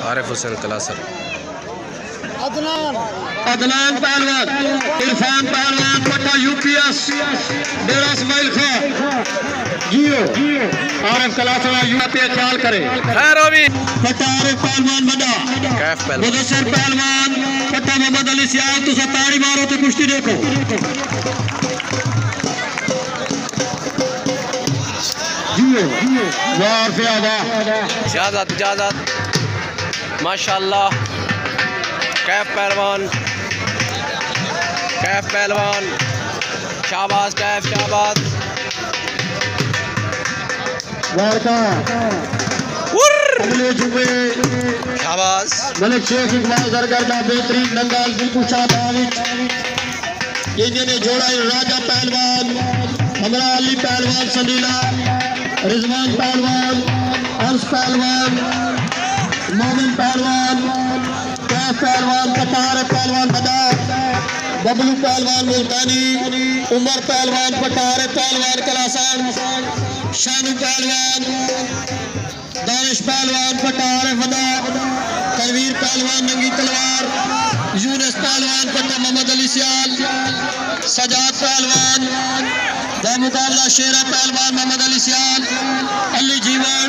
आरिफ हुसैन तलासर, अदनान पहलवान, इरफान पहलवान पट्टा यूपीएस डेरा इस्माइल खां जियो आरिफ कलासरा युवा पे ख्याल करे पट्टा आरिफ पहलवान बड़ा कैफ पहलवान, मुदस्सिर पहलवान पट्टा मोहम्मद अली सियाल तुसा ताड़ी मारो तो कुश्ती देखो जियो वार से इजाजत इजाजत माशाल्लाह। कैफ पहलवान, कैफ पहलवान, शाबाश कैफ शाबाश। वार का अगले जुमे शाबाश। मलिक शेख इकबाल सरगर्दा बेहतरीन नंगाल बिल्कुल शाबाश ये ने जोड़ा राजा पहलवान हमरा अली पहलवान सलीला रिजवान पहलवान अर्श पहलवान मोमिन पहलवान कैफ पहलवान कटार पहलवान बदा बबलू पहलवान मुल्तानी उमर पहलवान पटार पहलवान कलासान शानू पहलवान दानिश पहलवान पटार फदा तनवीर पहलवान नंगी तलवार यूनुस पहलवान पट्टा मोहम्मद अली सियाल सजाद पहलवान मुकाबला शेरा पहलवान मोहम्मद अली सियाल अली जीवन